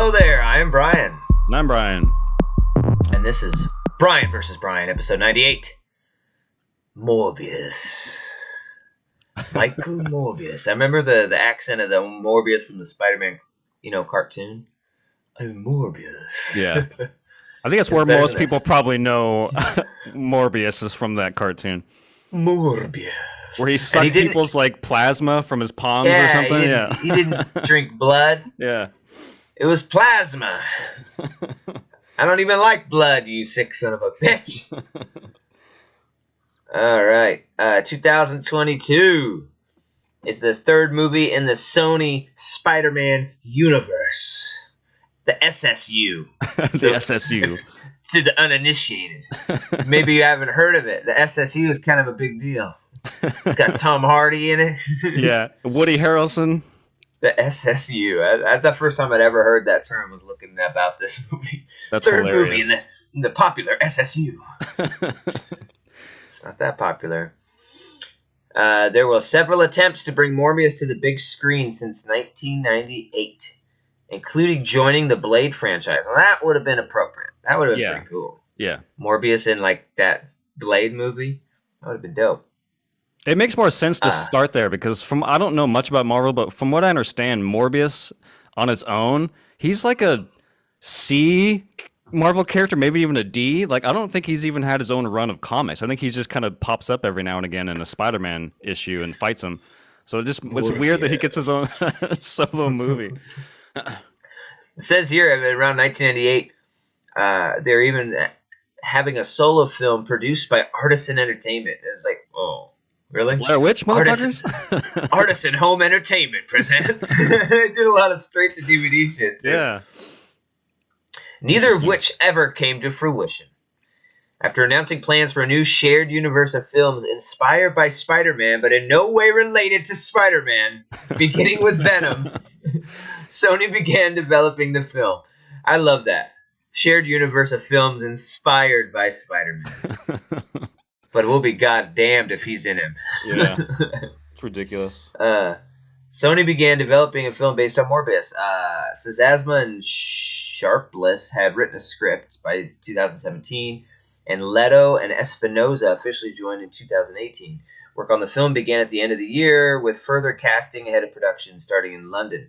Hello there, I am Bryan. And I'm Bryan. And this is Bryan vs. Bryan, episode 98. Morbius. Michael Morbius. I remember the accent of the Morbius from the Spider-Man, cartoon. I'm Morbius. Yeah. I think that's where most people probably know Morbius is from that cartoon. Morbius. Where he sucked people's plasma from his palms or something. He didn't drink blood. Yeah. It was plasma. I don't even like blood, you sick son of a bitch. All right. 2022. It's the third movie in the Sony Spider-Man universe. The SSU. The SSU. To the uninitiated. Maybe you haven't heard of it. The SSU is kind of a big deal. It's got Tom Hardy in it. Yeah. Woody Harrelson. The SSU. That's the first time I'd ever heard that term, was looking about this movie. That's third hilarious. movie in the popular SSU. It's not that popular. There were several attempts to bring Morbius to the big screen since 1998, including joining the Blade franchise. Well, that would have been appropriate. That would have been pretty cool. Yeah. Morbius in that Blade movie. That would have been dope. It makes more sense to start there because I don't know much about Marvel, but from what I understand, Morbius on its own, he's like a C Marvel character, maybe even a D. I don't think he's even had his own run of comics. I think he just kind of pops up every now and again in a Spider-Man issue and fights him. So it's weird that he gets his own solo movie. It says here around 1998, they're even having a solo film produced by Artisan Entertainment. It's oh. Really? Blair Witch, motherfuckers? Artisan Home Entertainment presents. They did a lot of straight-to-DVD shit, too. Yeah. Neither of which ever came to fruition. After announcing plans for a new shared universe of films inspired by Spider-Man, but in no way related to Spider-Man, beginning with Venom, Sony began developing the film. I love that. Shared universe of films inspired by Spider-Man. But we'll be goddamned if he's in him. Yeah. It's ridiculous. Sony began developing a film based on Morbius. Sazasma and Sharpless had written a script by 2017, and Leto and Espinosa officially joined in 2018. Work on the film began at the end of the year, with further casting ahead of production starting in London.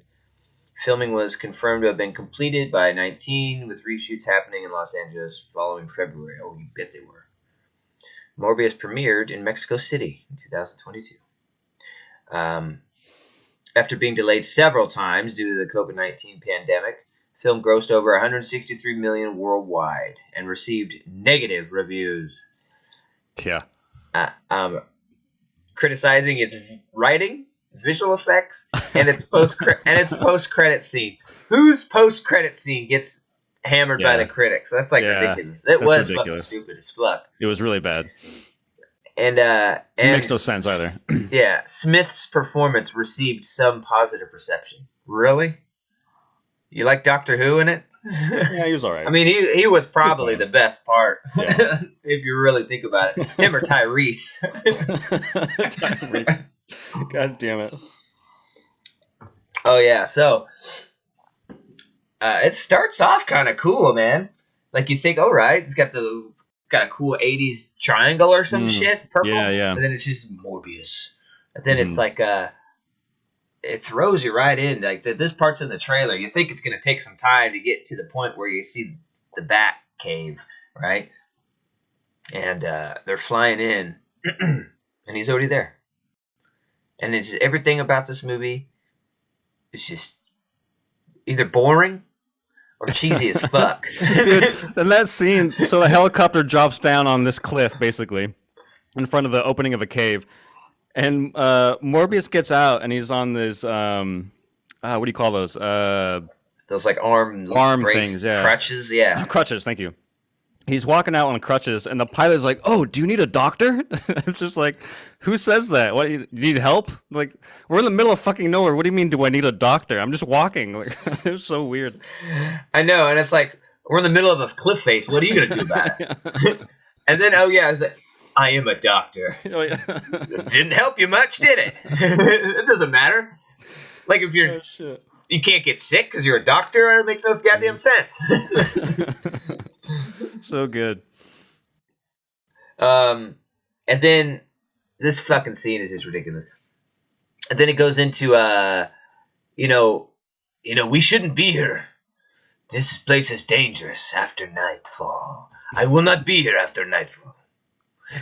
Filming was confirmed to have been completed by 2019, with reshoots happening in Los Angeles following February. Oh, you bet they were. Morbius premiered in Mexico City in 2022. After being delayed several times due to the COVID-19 pandemic, the film grossed over $163 million worldwide and received negative reviews. Yeah. Criticizing its writing, visual effects, and its post-credit scene. Whose post-credit scene gets hammered by the critics? That's ridiculous. It was fucking stupid as fuck. It was really bad. And it makes no sense either. Yeah, Smith's performance received some positive reception. Really? You like Doctor Who in it? Yeah, he was alright. I mean, he was probably the best part. Yeah. If you really think about it. Him or Tyrese. Tyrese. God damn it. Oh yeah, so it starts off kind of cool, man. You think, all right, it's got a cool 80s triangle or some shit, purple. Yeah. And then it's just Morbius. And then it's it throws you right in. This part's in the trailer. You think it's going to take some time to get to the point where you see the Bat Cave, right? And they're flying in, and he's already there. And it's everything about this movie is just either boring or cheesy as fuck. Dude, and that scene, so a helicopter drops down on this cliff, basically, in front of the opening of a cave. And Morbius gets out, and he's on this, what do you call those? Those arm things, yeah. Crutches, yeah. Crutches, thank you. He's walking out on crutches, and the pilot's like, "Oh, do you need a doctor?" It's just who says that? What, you need help? We're in the middle of fucking nowhere. What do you mean, do I need a doctor? I'm just walking. It was so weird. I know, and it's we're in the middle of a cliff face. What are you gonna do about it? And then, it's I am a doctor. Oh, yeah. Didn't help you much, did it? It doesn't matter. If you're You can't get sick because you're a doctor? That makes no goddamn sense. So good. And then this fucking scene is just ridiculous. And then it goes into, we shouldn't be here. This place is dangerous after nightfall. I will not be here after nightfall.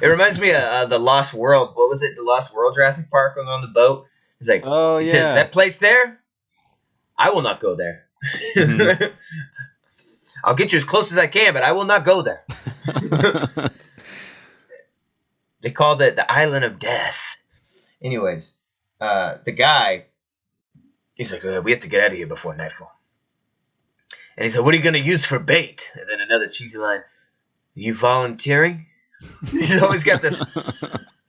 It reminds me of the Lost World. What was it? The Lost World Jurassic Park on the boat. He's like, he says, that place there, I will not go there. Mm-hmm. I'll get you as close as I can, but I will not go there. They called it the Island of Death. Anyways, the guy, he's like, we have to get out of here before nightfall. And he said, what are you going to use for bait? And then another cheesy line, are you volunteering? He's always got this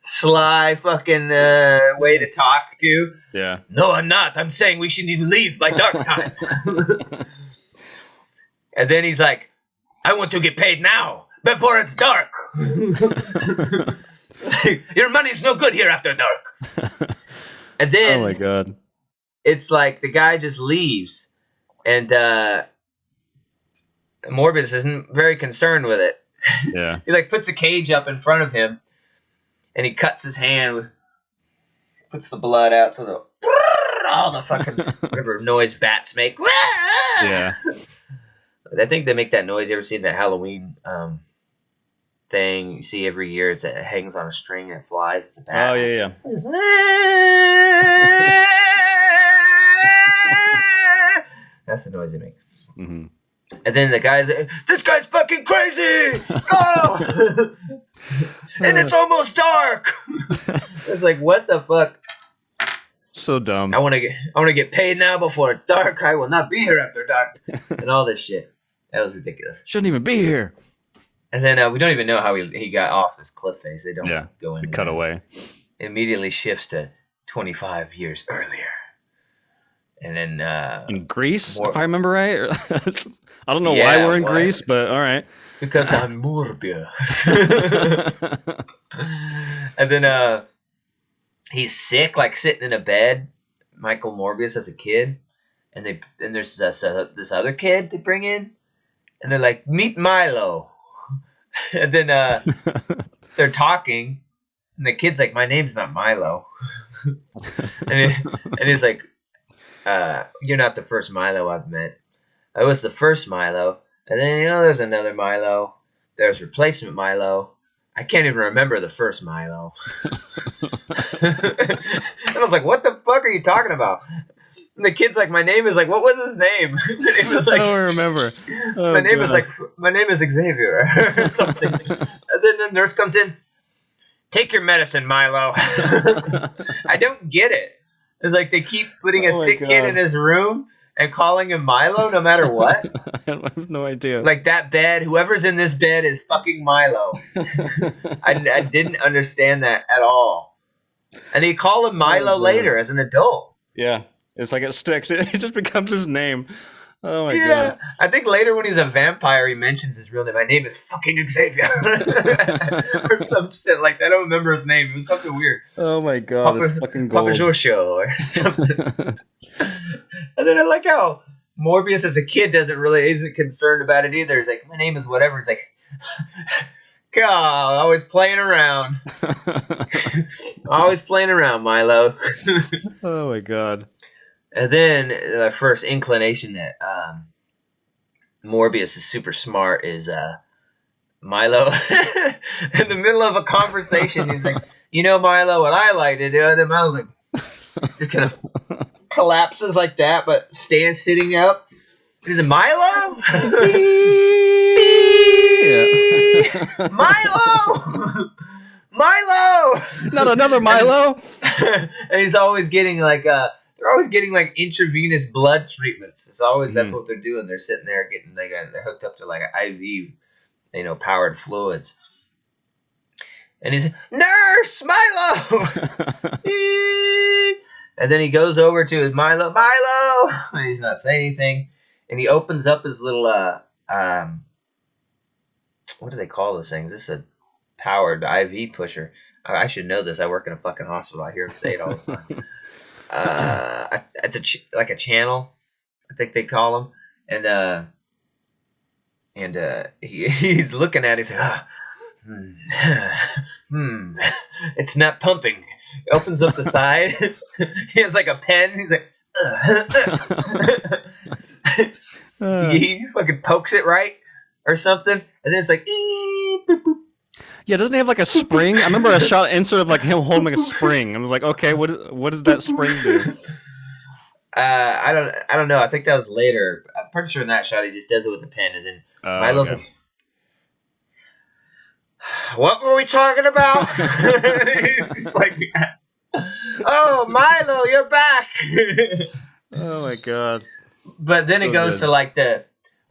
sly fucking way to talk to. Yeah. No, I'm not. I'm saying we should leave by dark time. And then he's like, I want to get paid now, before it's dark. Your money's no good here after dark. And then, oh my god, it's like the guy just leaves, and Morbius isn't very concerned with it. Yeah. He like puts a cage up in front of him, and he cuts his hand, puts the blood out, so the all the fucking whatever noise bats make. Yeah. I think they make that noise. You ever seen that Halloween thing you see every year? It hangs on a string and it flies. It's a bat. Oh yeah. That's the noise they make. Mm-hmm. And then the guy's like, this guy's fucking crazy! Go! And it's almost dark! It's like, what the fuck? So dumb. I want to get paid now before dark. I will not be here after dark. And all this shit. That was ridiculous. Shouldn't even be here. And then we don't even know how he got off this cliff face. They don't go in. Cut away. It immediately shifts to 25 years earlier. And then in Greece, if I remember right. I don't know why we're in Greece, but all right. Because I'm Morbius. And then he's sick, like sitting in a bed. Michael Morbius as a kid, and there's this other kid they bring in, and they're like, meet Milo. And then they're talking, and the kid's like, my name's not Milo. and he's like, you're not the first Milo I've met. I was the first Milo, and then there's another Milo. There's replacement Milo. I can't even remember the first Milo. And I was like, what the fuck are you talking about? And the kid's like, my name is like, what was his name? My name was like, I don't remember. My name is Xavier or something. And then the nurse comes in. Take your medicine, Milo. I don't get it. It's like they keep putting a sick kid in his room and calling him Milo no matter what. I have no idea. Like that bed, whoever's in this bed is fucking Milo. I didn't understand that at all. And they call him Milo later as an adult. Yeah. It's like it sticks. It just becomes his name. Oh my god. I think later when he's a vampire, he mentions his real name. My name is fucking Xavier. Or some shit like that. I don't remember his name. It was something weird. Oh my god. It's fucking gold. Papa Giorgio or something. And then I like how Morbius as a kid isn't concerned about it either. He's like, my name is whatever. He's like, God, always playing around. Always playing around, Milo. Oh my god. And then the first inclination that Morbius is super smart is Milo. In the middle of a conversation, he's like, Milo, what I like to do. And then Milo's like, just kind of collapses like that, but sitting up. Is it Milo? Milo! Milo! Not another Milo! And he's always getting like they're always getting like intravenous blood treatments. It's always that's what they're doing. They're sitting there getting they're hooked up to like an IV, powered fluids. And he's Nurse Milo. And then he goes over to his Milo, and he's not saying anything. And he opens up his little what do they call those things? This is a powered IV pusher. I should know this. I work in a fucking hospital. I hear him say it all the time. It's like a channel. I think they call him, and he's looking at it. He's like, it's not pumping. He opens up the side. He has like a pen. He's like, he fucking pokes it right or something, and then it's like, boop, boop. Yeah, doesn't he have like a spring? I remember a shot insert of like him holding like a spring. I was like, okay, what did that spring do? I don't know. I think that was later. I'm pretty sure in that shot he just does it with a pen, and then Milo's okay. like, "What were we talking about?" It's just like, "Oh, Milo, you're back." Oh my god! But then it goes to like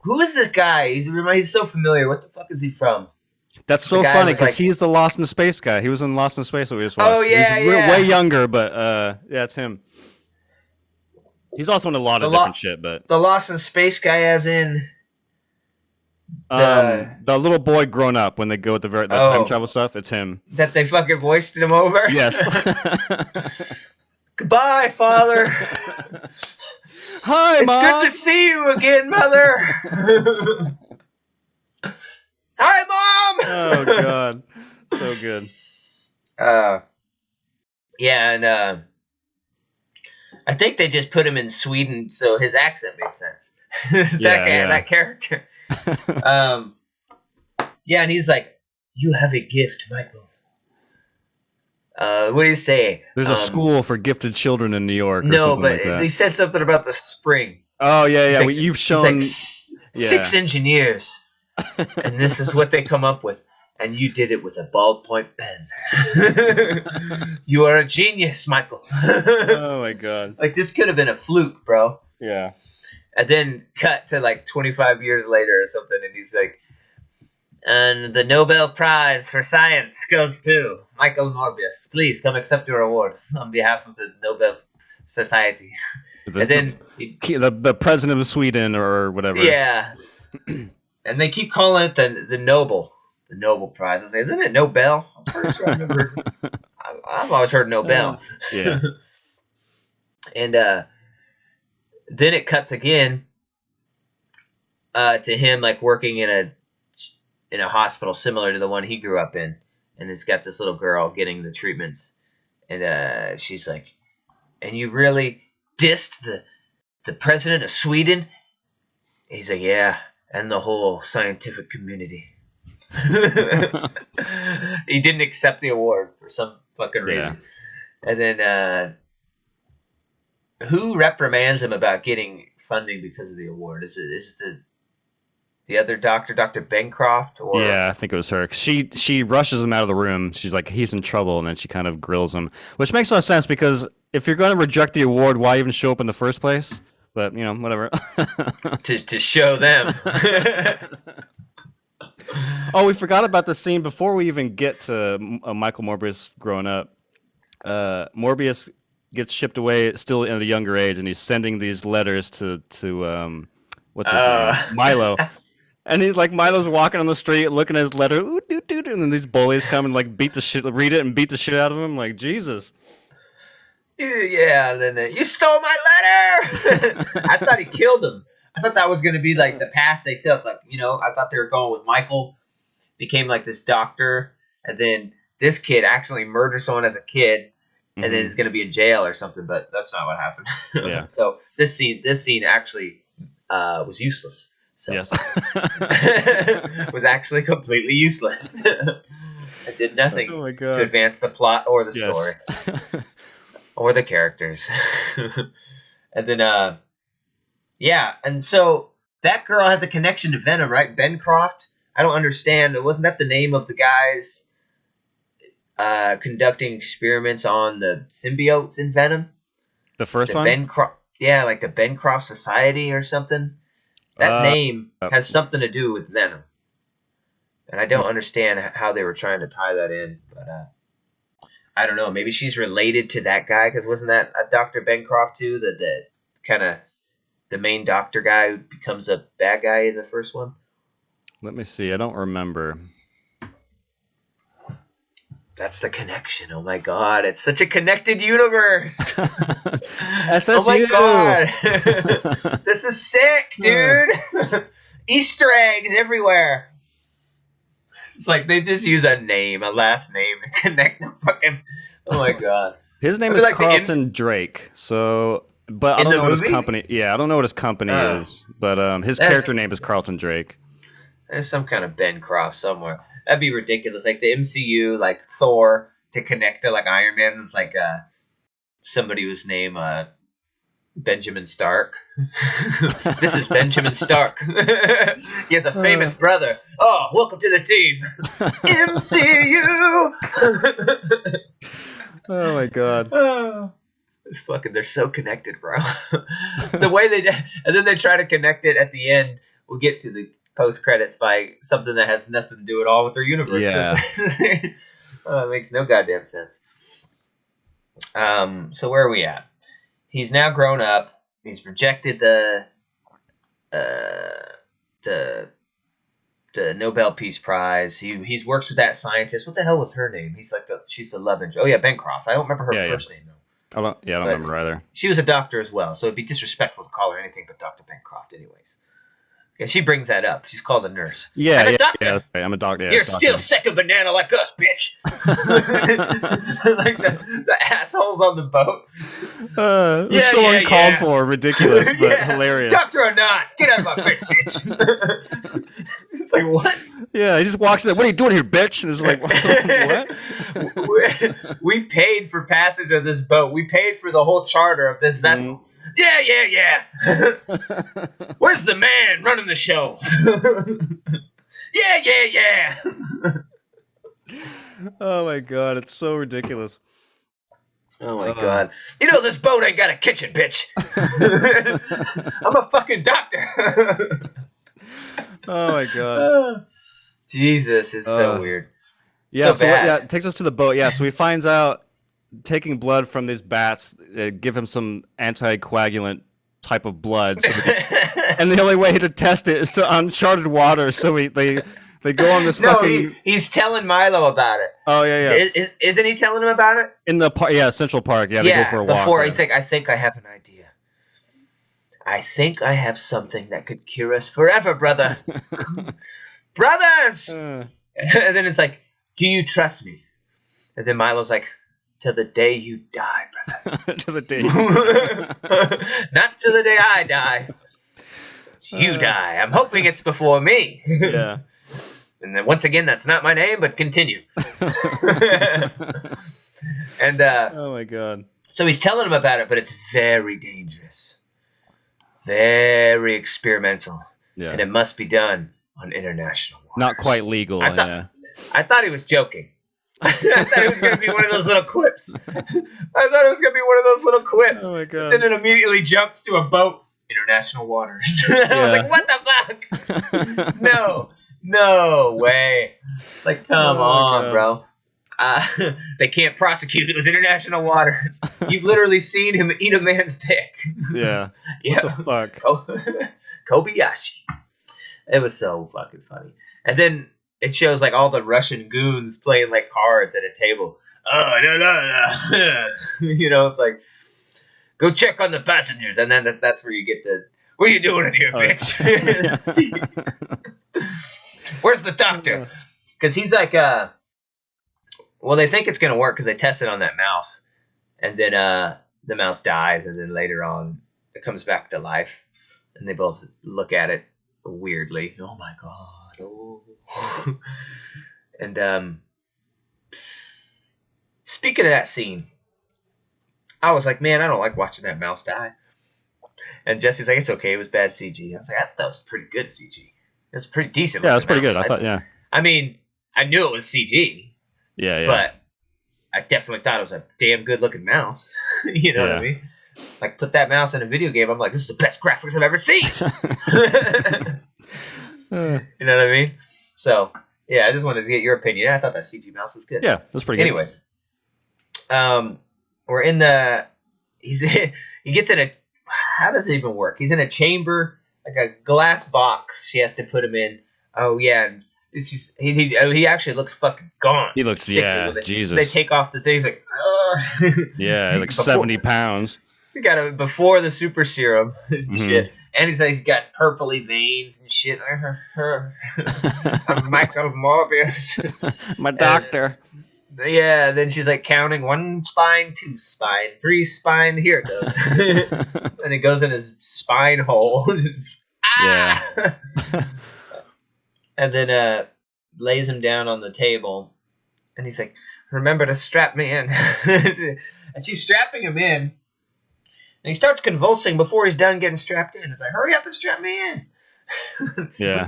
who is this guy? He's so familiar. What the fuck is he from? That's so funny because he's the Lost in Space guy. He was in Lost in Space that we just watched. Oh yeah, he's way younger, but yeah, it's him. He's also in a lot of different shit, but the Lost in Space guy, as in the little boy grown up when they go with the time travel stuff. It's him. That they fucking voiced him over. Yes. Goodbye, Father. Hi, Mom. It's good to see you again, Mother. Hi, Mom. Oh god, so good. Yeah, and I think they just put him in Sweden so his accent makes sense. That character. Yeah, and he's like, "You have a gift, Michael." What do you say? There's a school for gifted children in New York. No, but like that. They said something about the spring. Oh yeah. Like, you've shown like 6 engineers, and this is what they come up with. And you did it with a ballpoint pen. You are a genius, Michael. Oh my god! Like this could have been a fluke, bro. Yeah. And then cut to like 25 years later or something, and he's like, "And the Nobel Prize for Science goes to Michael Morbius. Please come accept your award on behalf of the Nobel Society." And then the president of Sweden or whatever. Yeah. And they keep calling it the Nobel Prize. I was like, isn't it Nobel? I'm pretty sure I've always heard Nobel. Yeah. And then it cuts again to him like working in a hospital similar to the one he grew up in, and it's got this little girl getting the treatments, and she's like, "And you really dissed the president of Sweden?" He's like, "Yeah, and the whole scientific community." He didn't accept the award for some fucking reason. And then who reprimands him about getting funding because of the award? Is it the other doctor, Dr. Bancroft? Or yeah, I think it was her. She rushes him out of the room. She's like, he's in trouble, and then she kind of grills him, which makes no sense because if you're going to reject the award, why even show up in the first place? But whatever. to show them. Oh, we forgot about the scene before we even get to Michael Morbius growing up. Morbius gets shipped away still in a younger age, and he's sending these letters to what's his name? Milo. And he's like, Milo's walking on the street looking at his letter, and then these bullies come and like read it and beat the shit out of him. Like, Jesus. Yeah, and then you stole my letter. I thought he killed him. I thought that was going to be like the path they took. Like, I thought they were going with Michael became like this doctor, and then this kid accidentally murdered someone as a kid, and then is going to be in jail or something. But that's not what happened. Yeah. So this scene actually was useless. So yes. was actually completely useless. It did nothing to advance the plot or the story or the characters. And then yeah, and so that girl has a connection to Venom, right? Bancroft. I don't understand. Wasn't that the name of the guys conducting experiments on the symbiotes in Venom? The first one? Yeah, like the Bancroft Society or something. That name has something to do with Venom. And I don't understand how they were trying to tie that in. But I don't know. Maybe she's related to that guy, because wasn't that a Dr. Bancroft too? The kind of the main doctor guy who becomes a bad guy in the first one? Let me see. I don't remember. That's the connection. Oh my god, it's such a connected universe. SSU. Oh my god. This is sick, dude. Easter eggs everywhere. It's like they just use a last name to connect the fucking. Oh my god. His name is like Carlton Drake. So, but I don't know what his company. Yeah, I don't know what his company is. But his character name is Carlton Drake. There's some kind of Ben Croft somewhere. That'd be ridiculous. Like the MCU, like Thor, to connect to like Iron Man was like somebody was named Benjamin Stark. This is Benjamin Stark. He has a famous brother. Oh, welcome to the team, MCU. Oh my god. It's fucking. They're so connected, bro. The way they did, and then they try to connect it at the end. We'll get to the post credits by something that has nothing to do at all with their universe. Yeah. It makes no goddamn sense. So where are we at? He's now grown up. He's rejected the Nobel Peace Prize. He's works with that scientist. What the hell was her name? She's the love interest. Oh yeah, Bancroft. I don't remember her first name though. I don't remember either. She was a doctor as well, so it'd be disrespectful to call her anything but Dr. Bancroft, anyways. Yeah, she brings that up. She's called a nurse. Yeah, I'm a doctor. Yeah, that's right. I'm a doctor. Yeah, You're still second banana like us, bitch. Like the assholes on the boat. Uncalled for, ridiculous, but hilarious. Doctor or not, get out of my face, bitch. It's like, what? Yeah, he just walks in there. What are you doing here, bitch? And it's like, what? We paid for passage of this boat. We paid for the whole charter of this vessel. Yeah. Where's the man running the show? Yeah. Oh my god, it's so ridiculous. Oh my god. You know this boat ain't got a kitchen, bitch. I'm a fucking doctor. Oh my god. Jesus, it's so weird. Yeah, so it takes us to the boat. Yeah, so he finds out taking blood from these bats, give him some anticoagulant type of blood. So and the only way to test it is to uncharted water. So they go on this fucking... he's telling Milo about it. Oh, yeah. Isn't he telling him about it? In the park, Central Park. Yeah, they go for a walk. Before he's like, I think I have an idea. I think I have something that could cure us forever, brother. Brothers! And then it's like, do you trust me? And then Milo's like, till the day you die, brother. Till the day Not till the day I die. You die. I'm hoping it's before me. Yeah. And then once again, that's not my name, but continue. And oh my god. So he's telling him about it, but it's very dangerous. Very experimental. Yeah. And it must be done on international waters. Not quite legal. I thought he was joking. I thought it was going to be one of those little quips. Oh my god. Then it immediately jumps to a boat. International waters. I was like, what the fuck? No way. Like, come on, bro. They can't prosecute. It was international waters. You've literally seen him eat a man's dick. Yeah. Yeah. What the fuck? Kobayashi. It was so fucking funny. And then it shows like all the Russian goons playing like cards at a table. Oh, no. You know, it's like, go check on the passengers. And then that's where you get the, what are you doing in here, bitch? Where's the doctor? Because he's like, well, they think it's going to work because they tested on that mouse. And then the mouse dies. And then later on, it comes back to life. And they both look at it weirdly. Oh, my God. Oh. And speaking of that scene, I was like, man, I don't like watching that mouse die. And Jesse's like, it's okay. It was bad CG. I was like, I thought that was pretty good CG. It was pretty decent. Yeah, it was pretty good. I thought, yeah. I mean, I knew it was CG. Yeah. But I definitely thought it was a damn good looking mouse. You know what I mean? Like, put that mouse in a video game. I'm like, this is the best graphics I've ever seen. You know what I mean? So, yeah, I just wanted to get your opinion. I thought that CG mouse was good. Yeah, that's pretty good. Anyways, we're in the. He gets in a. How does it even work? He's in a chamber, like a glass box. She has to put him in. Oh yeah, and he actually looks fucking gaunt. He looks, yeah, Jesus. They take off the thing. He's like, yeah, like 70 pounds. He got it before the super serum and shit. And he's got purpley veins and shit. I'm Michael Morbius. My doctor. Yeah, then she's like counting 1 spine, 2 spine, 3 spine. Here it goes. And it goes in his spine hole. Yeah. And then lays him down on the table. And he's like, remember to strap me in. And she's strapping him in. And he starts convulsing before he's done getting strapped in. It's like, hurry up and strap me in. Yeah.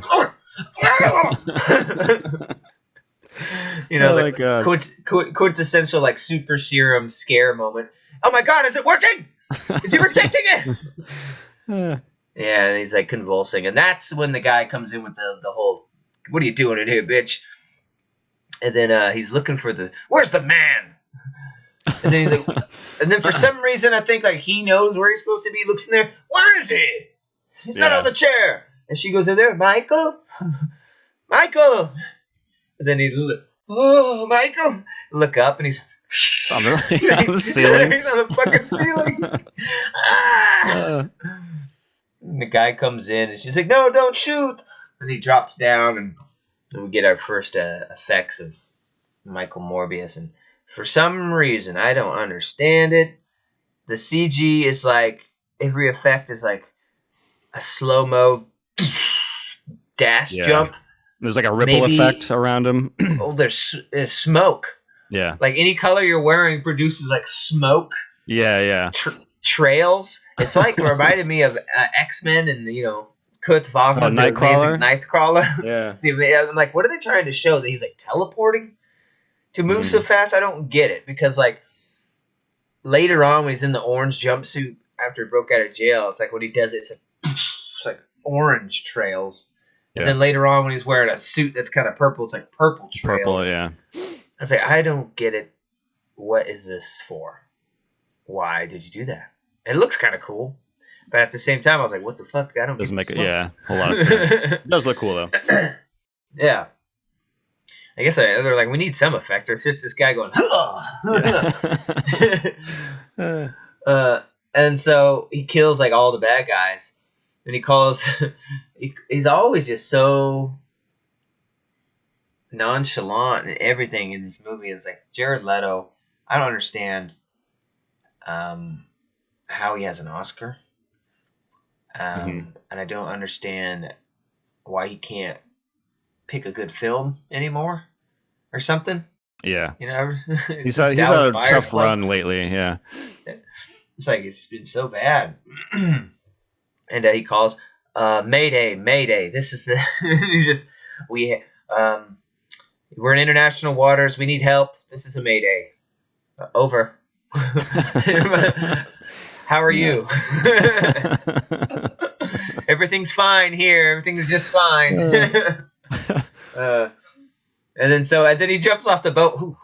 You know, like quintessential like super serum scare moment. Oh my god, is it working? Is he protecting it? Yeah, and he's like convulsing, and that's when the guy comes in with the whole, "What are you doing in here, bitch?" And then he's looking for where's the man? And then he's like, and then for some reason I think like he knows where he's supposed to be. He looks in there. Where is he? He's not on the chair. And she goes in there, Michael. And then Michael! Look up and he's on the ceiling. He's on the fucking ceiling. And the guy comes in and she's like, no, don't shoot. And he drops down and we get our first effects of Michael Morbius. And for some reason, I don't understand it. The CG is like, every effect is like a slow-mo dash jump. There's like a ripple effect around him. There's smoke. Yeah. Like any color you're wearing produces like smoke. Yeah. Trails. It's like reminded me of X-Men and, Kurt Wagner. Nightcrawler. Yeah. I'm like, what are they trying to show? That he's like teleporting to move so fast? I don't get it. Because like later on when he's in the orange jumpsuit after he broke out of jail, it's like when he does it, it's like orange trails. And then later on, when he's wearing a suit that's kind of purple, it's like purple trails. Purple, yeah. I was like, I don't get it. What is this for? Why did you do that? It looks kind of cool. But at the same time, I was like, what the fuck? I don't Doesn't make it, a whole lot of sense. It does look cool, though. Yeah. I guess they're like, we need some effect. Or it's just this guy going, and so he kills like all the bad guys. And he calls, he's always just so nonchalant and everything in this movie. It's like Jared Leto, I don't understand how he has an Oscar. And I don't understand why he can't pick a good film anymore or something. Yeah. He's had a tough run lately, yeah. It's like it's been so bad. And he calls, Mayday, Mayday. This is we're in international waters. We need help. This is a Mayday. Over. How are you? Everything's fine here. Everything is just fine. And then he jumps off the boat.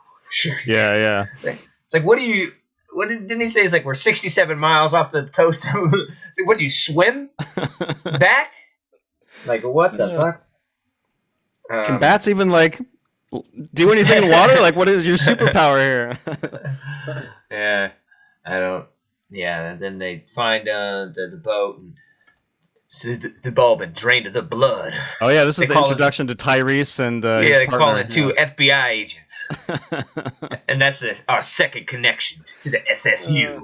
Yeah. It's like, what didn't he say? It's like we're 67 miles off the coast. Like, what do you swim back? Like what the fuck? Can bats even like do anything in water? Like what is your superpower here? Yeah, I don't. Yeah, and then they find the boat and the ball been drained of the blood. Oh yeah, this is the introduction to Tyrese and they call it 2 FBI agents, and that's our second connection to the SSU.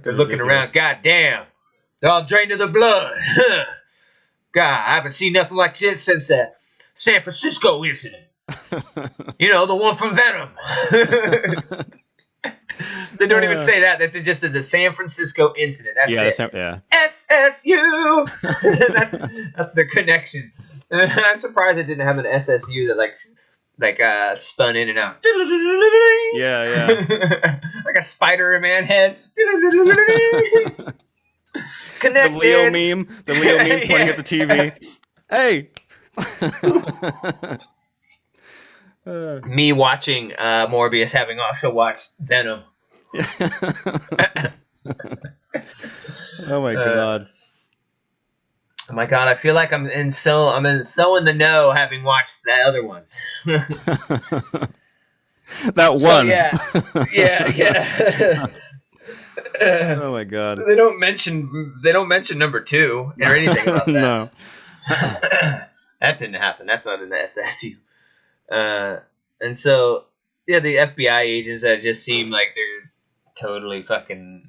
They're looking around. God damn, they're all drained of the blood. God, I haven't seen nothing like this since the San Francisco incident. The one from Venom. They don't even say that. This is just the San Francisco incident. That's it. SSU. that's their connection. And I'm surprised it didn't have an SSU that spun in and out. Yeah. Like a Spider-Man head. Connected. The Leo meme pointing at the TV. Hey. Me watching Morbius, having also watched Venom. Oh my god. Oh my god, I feel like I'm in so in the know having watched that other one. That So one. yeah. Oh my god. They don't mention number 2 or anything about that. No. That didn't happen. That's not in the SSU. And so yeah, the FBI agents that just seem like they're totally fucking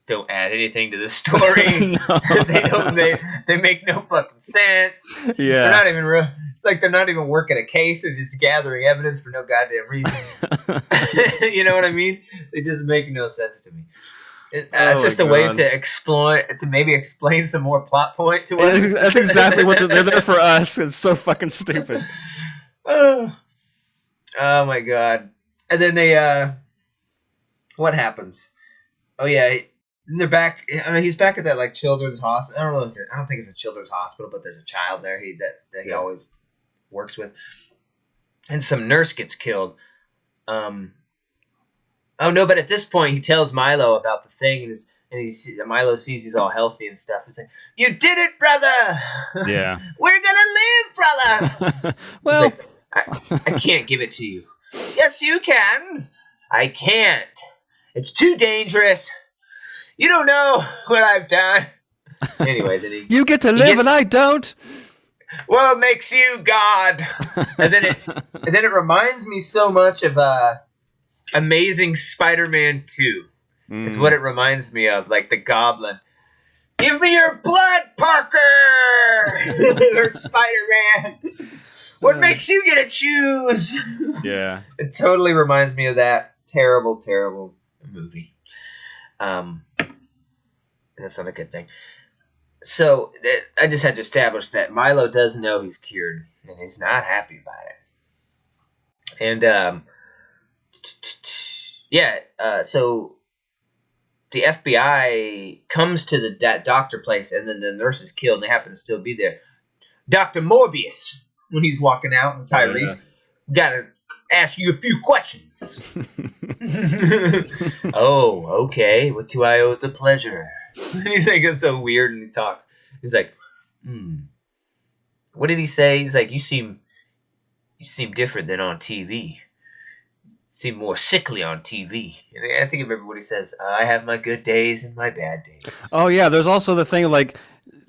don't add anything to the story. No. They make no fucking sense. Yeah. They're not even they're not even working a case. They're just gathering evidence for no goddamn reason. You know what I mean? They just make no sense to me. It's just a way to maybe explain some more plot point to us. That's exactly what they're there for us. It's so fucking stupid. Oh my god! And then they what happens? Oh yeah, they're back. I mean, he's back at that like children's hospital. I don't think it's a children's hospital, but there's a child there. That he always works with, and some nurse gets killed. Oh no! But at this point, he tells Milo about the thing, and Milo sees he's all healthy and stuff. He's like, "You did it, brother! Yeah, we're gonna live, brother." Well, like, I can't give it to you. Yes, you can. I can't. It's too dangerous. You don't know what I've done. Anyway, then you get to live and I don't. What makes you God? and then it reminds me so much of Amazing Spider-Man 2 is what it reminds me of, like the Goblin. Give me your blood, Parker! Or Spider-Man. What makes you get to choose? Yeah. It totally reminds me of that terrible, terrible movie. And that's not a good thing. So I just had to establish that Milo does know he's cured, and he's not happy about it. And so the FBI comes to that doctor place, and then the nurse is killed, and they happen to still be there. Dr. Morbius, when he's walking out, and Tyrese, gotta ask you a few questions. Oh, okay. What do I owe the pleasure? And he's like, it's so weird, and he talks. He's like, what did he say? He's like, you seem different than on TV. Seem more sickly on TV. And I think I remember what he says. I have my good days and my bad days. Oh yeah, there's also the thing of like,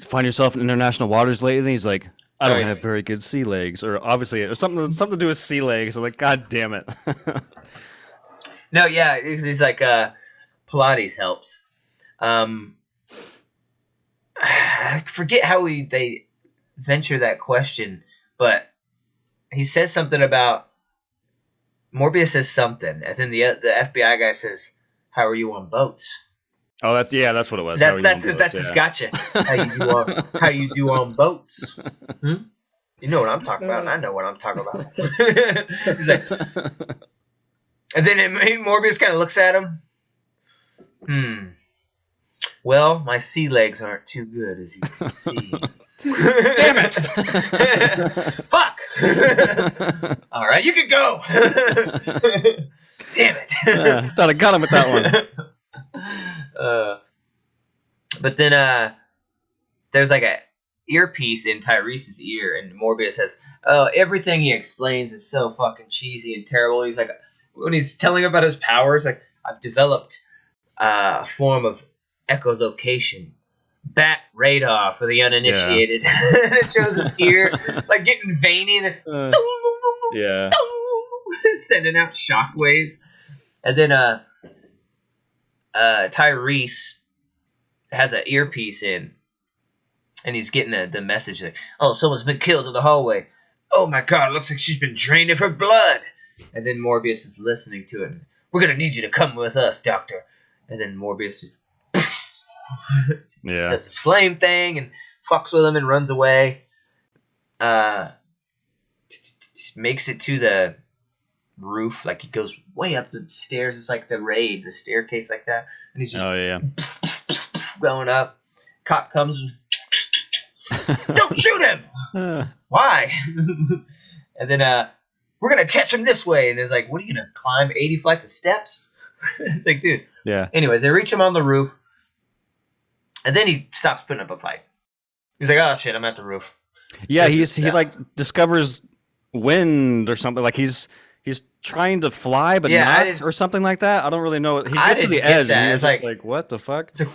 find yourself in international waters lately. And he's like, I don't have very good sea legs, or obviously or something to do with sea legs. I'm like, God damn it. No, yeah, he's like, Pilates helps. I forget how they venture that question, but he says something about Morbius says something, and then the FBI guy says, "How are you on boats?" Oh, that's what it was. That's his gotcha. How you do on boats? You know what I'm talking about. And I know what I'm talking about. He's like, and then Morbius kind of looks at him. Well, my sea legs aren't too good, as you can see. Damn it! Fuck! All right, you can go. Damn it! Thought I got him with that one. But then there's like a earpiece in Tyrese's ear, and Morbius says, "Oh, everything he explains is so fucking cheesy and terrible." He's like, when he's telling about his powers, like, I've developed a form of echolocation. Bat radar for the uninitiated. It shows his ear like getting veiny and sending out shockwaves. And then Tyrese has an earpiece in, and he's getting the message like, "Oh, someone's been killed in the hallway. Oh my god, looks like she's been drained of her blood." And then Morbius is listening to it. "We're gonna need you to come with us, Doctor." And then Morbius just does this flame thing and fucks with him and runs away. Makes it to the roof, like he goes way up the stairs. It's like the staircase like that, and he's just going up. Cop comes, don't shoot him. Why? And then we're gonna catch him this way. And it's like, what are you gonna climb 80 flights of steps? It's like, dude. Yeah. Anyways, they reach him on the roof. And then he stops putting up a fight. He's like, oh shit, I'm at the roof. Yeah, he like discovers wind or something. Like he's trying to fly, but not, or something like that. I don't really know. He gets to the edge, and he was just like, "What the fuck?" Like,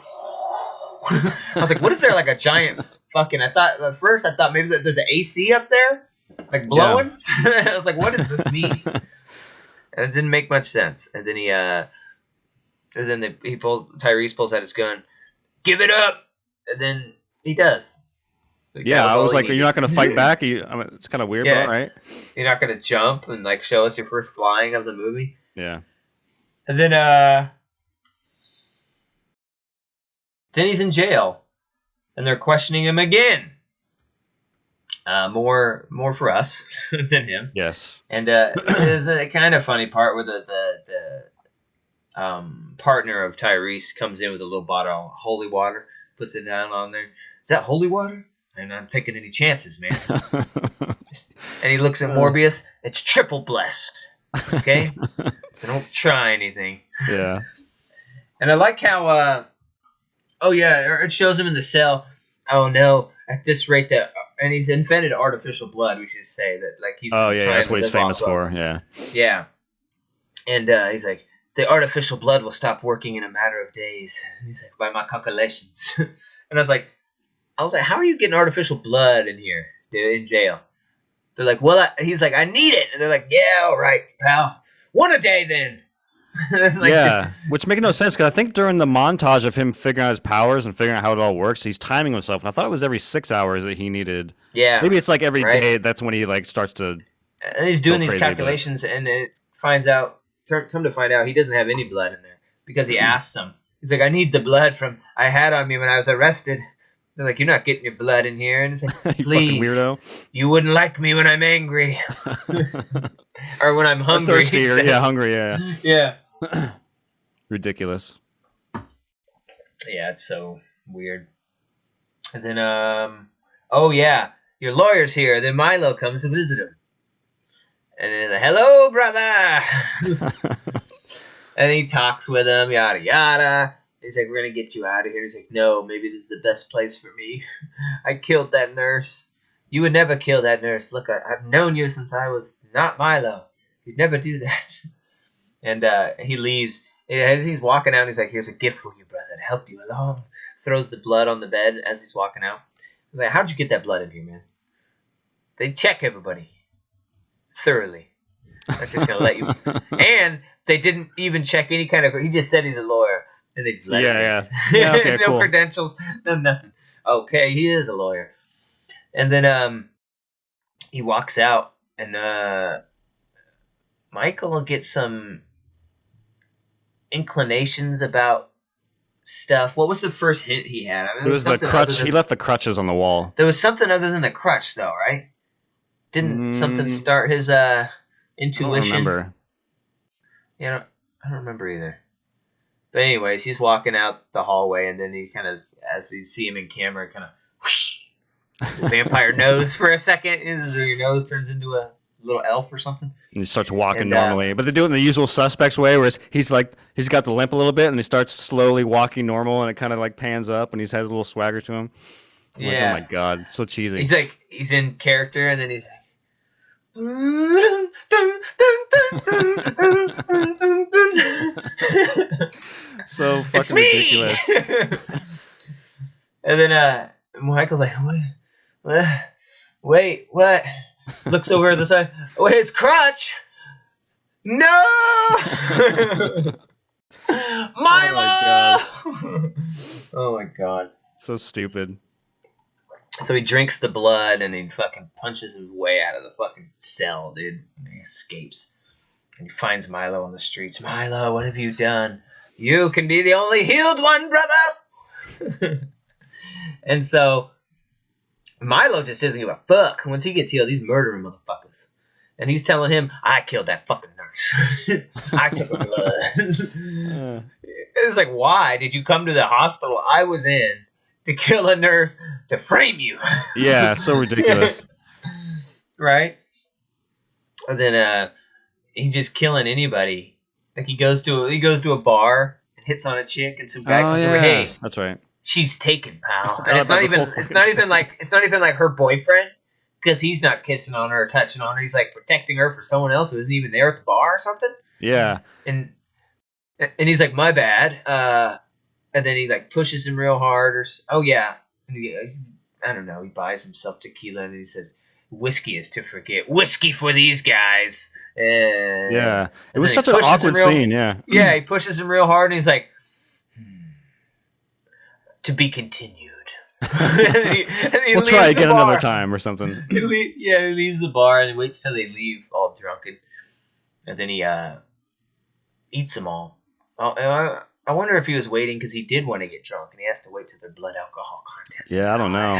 I was like, "What is there? Like a giant fucking?" I thought at first, I thought maybe that there's an AC up there, like blowing. Yeah. I was like, "What does this mean?" And it didn't make much sense. And then Tyrese pulls out his gun, give it up, and then he does. Like, yeah, I was like, "You're not going to fight back?" I mean, it's kind of weird, but all right. You're not going to jump and like show us your first flying of the movie. Yeah. And then he's in jail, and they're questioning him again. More for us than him. Yes. And there's a kind of funny part where the partner of Tyrese comes in with a little bottle of holy water, puts it down on there. Is that holy water? And I'm taking any chances, man. And he looks at Morbius. It's triple blessed. Okay? So don't try anything. Yeah. And I like how, it shows him in the cell. Oh, no. At this rate, and he's invented artificial blood, we should say. That like he's that's what he's famous for. Yeah. Yeah. And he's like, the artificial blood will stop working in a matter of days. And he's like, by my calculations. And I was like, how are you getting artificial blood in here, dude, in jail? They're like, well, he's like, I need it. And they're like, yeah, all right, pal. One a day then. Like, yeah, which makes no sense because I think during the montage of him figuring out his powers and figuring out how it all works, he's timing himself. And I thought it was every 6 hours that he needed. Yeah. Maybe it's like every day. That's when he like starts to. And he's doing these calculations, and it finds out. Come to find out, he doesn't have any blood in there because he asked them. He's like, I need the blood I had on me when I was arrested. They're like, you're not getting your blood in here. And it's like, please, weirdo. You wouldn't like me when I'm angry. Or when I'm hungry. Thirsty, or, hungry, yeah. Yeah. Ridiculous. Yeah, it's so weird. And then, your lawyer's here. Then Milo comes to visit him. And then, hello, brother. And he talks with him, yada, yada. He's like, we're going to get you out of here. He's like, no, maybe this is the best place for me. I killed that nurse. You would never kill that nurse. Look, I've known you since I was not Milo. You'd never do that. And he leaves. As he's walking out, he's like, here's a gift for you, brother, to help you along. Throws the blood on the bed as he's walking out. He's like, how'd you get that blood in here, man? They check everybody thoroughly. That's just going to let you. And they didn't even check any kind of... He just said he's a lawyer. And they just let him. Yeah, okay, no cool. credentials, no nothing. Okay, he is a lawyer. And then he walks out, and Michael gets some inclinations about stuff. What was the first hint he had? I mean, it was the crutch. He left the crutches on the wall. There was something other than the crutch, though, right? Didn't something start his intuition? I don't remember. Yeah, I don't remember either. But anyways, he's walking out the hallway, and then he kind of, as you see him in camera, kind of the vampire nose for a second. Your nose turns into a little elf or something. And he starts walking normally, but they do it in the usual suspects way, where he's got the limp a little bit, and he starts slowly walking normal, and it kind of like pans up, and he has a little swagger to him. I'm like, oh my god, so cheesy. He's in character, and then he's like. So fucking ridiculous. And then Michael's like, what? Wait, what? Looks over at the side. Oh, his crutch. No. Milo. Oh my god. So stupid. So he drinks the blood and he fucking punches his way out of the fucking cell, dude. And he escapes. And he finds Milo on the streets. Milo, what have you done? You can be the only healed one, brother! And so Milo just doesn't give a fuck. Once he gets healed, he's murdering motherfuckers. And he's telling him, I killed that fucking nurse. I took her blood. It's like, why did you come to the hospital I was in to kill a nurse to frame you? Yeah, so ridiculous. Right? And then he's just killing anybody. Like he goes to a bar and hits on a chick, and some guy comes over, hey, that's right. she's taken, I pal. And forgot about this whole it's not even like her boyfriend, because he's not kissing on her or touching on her. He's like protecting her for someone else who isn't even there at the bar or something. Yeah. And he's like, my bad. And then he like pushes him real hard, oh yeah. And I don't know. He buys himself tequila and he says, "Whiskey is to forget. Whiskey for these guys." Yeah. It And was then such an awkward scene. Yeah. Yeah, he pushes him real hard and he's like, "To be continued." We'll try again another time or something. He leaves the bar and he waits till they leave all drunken. And then he eats them all. I wonder if he was waiting because he did want to get drunk and he has to wait till their blood alcohol content. Yeah, I don't know.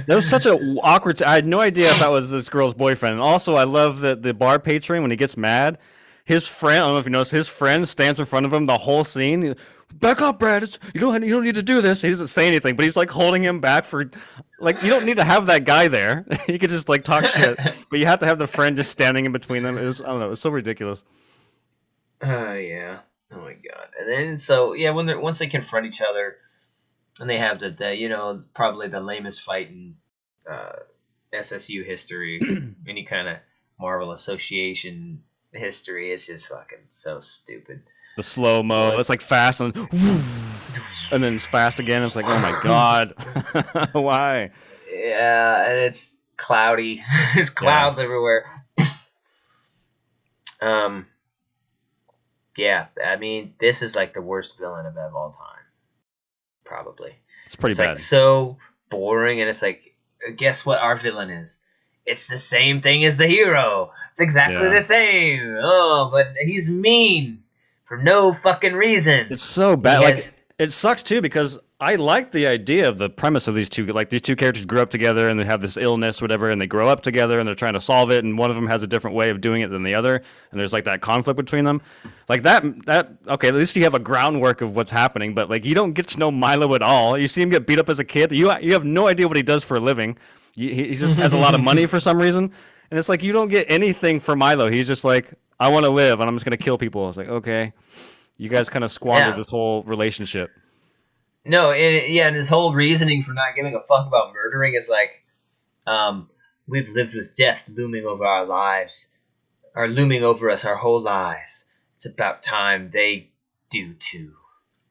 That was such an awkward. I had no idea if that was this girl's boyfriend. And also, I love that the bar patron, when he gets mad, his friend, I don't know if you noticed, his friend stands in front of him the whole scene. Back up, Brad. You don't need to do this. He doesn't say anything, but he's like holding him back for, like, you don't need to have that guy there. You could just like talk shit, but you have to have the friend just standing in between them. I don't know. It's so ridiculous. Yeah. Oh my god. And then once they confront each other, and they have the probably the lamest fight in SSU history, any kind of Marvel Association history, it's just fucking so stupid. The slow mo, it's like fast and then it's fast again. It's like, oh my god, why? Yeah, and it's cloudy. There's clouds everywhere. Yeah, I mean, this is like the worst villain of all time. Probably. It's pretty bad. Like so boring, and it's like, guess what our villain is? It's the same thing as the hero. It's exactly the same. Oh, but he's mean for no fucking reason. It's so bad. It sucks too because I like the idea of the premise of these two. Like these two characters grew up together and they have this illness, whatever, and they grow up together and they're trying to solve it. And one of them has a different way of doing it than the other, and there's like that conflict between them. Like that. Okay, at least you have a groundwork of what's happening. But like you don't get to know Milo at all. You see him get beat up as a kid. You have no idea what he does for a living. He just has a lot of money for some reason, and it's like you don't get anything for Milo. He's just like, I want to live, and I'm just gonna kill people. It's like, okay. You guys kind of squandered this whole relationship. No, and his whole reasoning for not giving a fuck about murdering is like, we've lived with death looming over our lives, or looming over us our whole lives. It's about time they do too.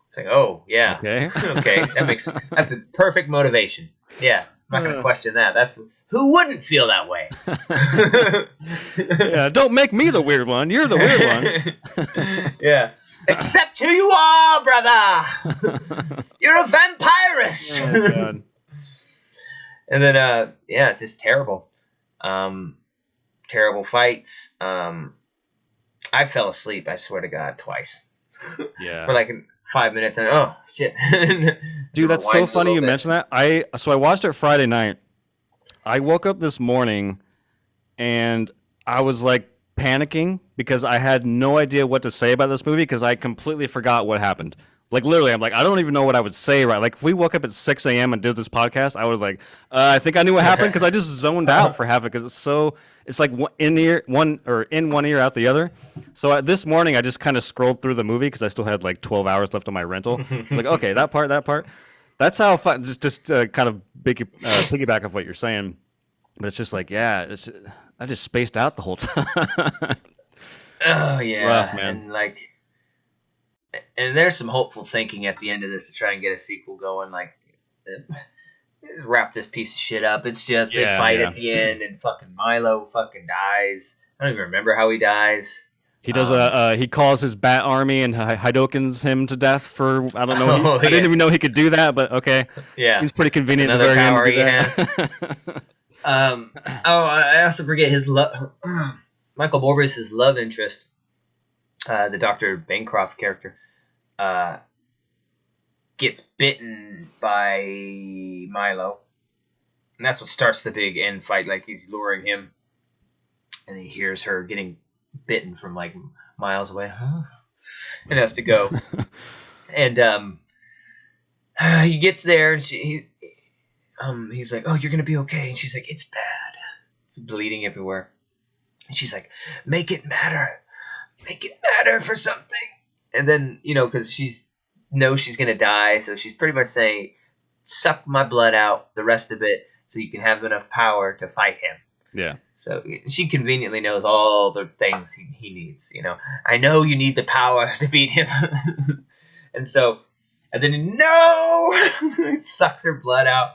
It's like, oh yeah, okay, okay, that's a perfect motivation. Yeah, I'm not gonna question that. Who wouldn't feel that way? Yeah, don't make me the weird one. You're the weird one. Yeah. Except who you are, brother. You're a vampirist. Oh, God. And then, it's just terrible. Terrible fights. I fell asleep, I swear to God, twice. Yeah. For like 5 minutes, and oh, shit. Dude, that's so funny you mentioned that. I watched it Friday night. I woke up this morning, and I was like, panicking because I had no idea what to say about this movie because I completely forgot what happened. Like literally, I'm like, I don't even know what I would say. Right? Like if we woke up at 6 a.m. and did this podcast, I would like, I think I knew what happened because I just zoned out for half it because it's like in one ear out the other. So this morning I just kind of scrolled through the movie because I still had like 12 hours left on my rental. It's like, okay, that part. That's how fun. Just kind of piggyback off what you're saying, but it's just like, yeah, I just spaced out the whole time. Oh yeah, rough, man. And there's some hopeful thinking at the end of this to try and get a sequel going. Like, wrap this piece of shit up. It's just they fight at the end, and fucking Milo fucking dies. I don't even remember how he dies. He does he calls his bat army and Hadokens him to death for I don't know. I didn't even know he could do that, but okay. Yeah, seems pretty convenient. Another power he has. I also forget his Michael Morbius' love interest, the Dr. Bancroft character, gets bitten by Milo, and that's what starts the big end fight. Like he's luring him, and he hears her getting bitten from like miles away, and has to go. And he gets there, and he's like, "Oh, you're gonna be okay," and she's like, "It's bad. It's bleeding everywhere." And she's like, make it matter for something. And then, because she's knows she's gonna die, so she's pretty much saying, "Suck my blood out, the rest of it, so you can have enough power to fight him." Yeah. So she conveniently knows all the things he needs. I know you need the power to beat him, and so, and then no, it sucks her blood out,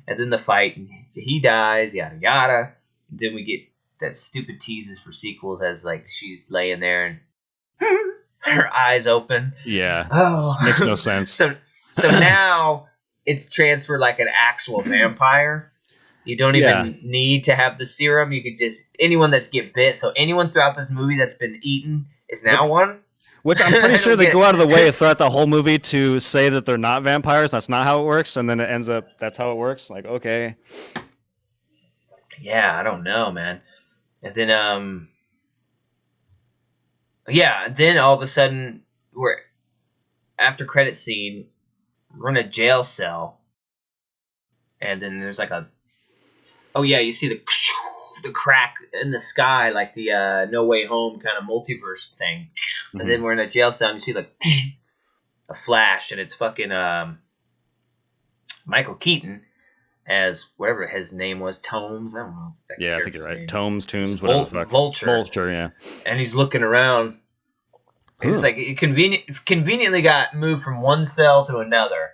and then the fight, and he dies, yada yada. And then we get that stupid teases for sequels as like she's laying there and her eyes open. Yeah. Oh, makes no sense. So now it's transferred like an actual vampire. You don't even need to have the serum. You could just anyone that's get bit. So anyone throughout this movie that's been eaten is now one. Which I'm pretty sure they go out of the way throughout the whole movie to say that they're not vampires. That's not how it works, and then it ends up that's how it works. Like, okay. Yeah, I don't know, man. And then then all of a sudden we're after credit scene, we're in a jail cell, and then there's like you see the crack in the sky, like the No Way Home kind of multiverse thing. And then we're in a jail cell and you see like a flash, and it's fucking Michael Keaton as whatever his name was, Tomes. I don't know. Yeah, I think you're right. Tombs, whatever. Vulture, yeah. And he's looking around. It's like it conveniently got moved from one cell to another.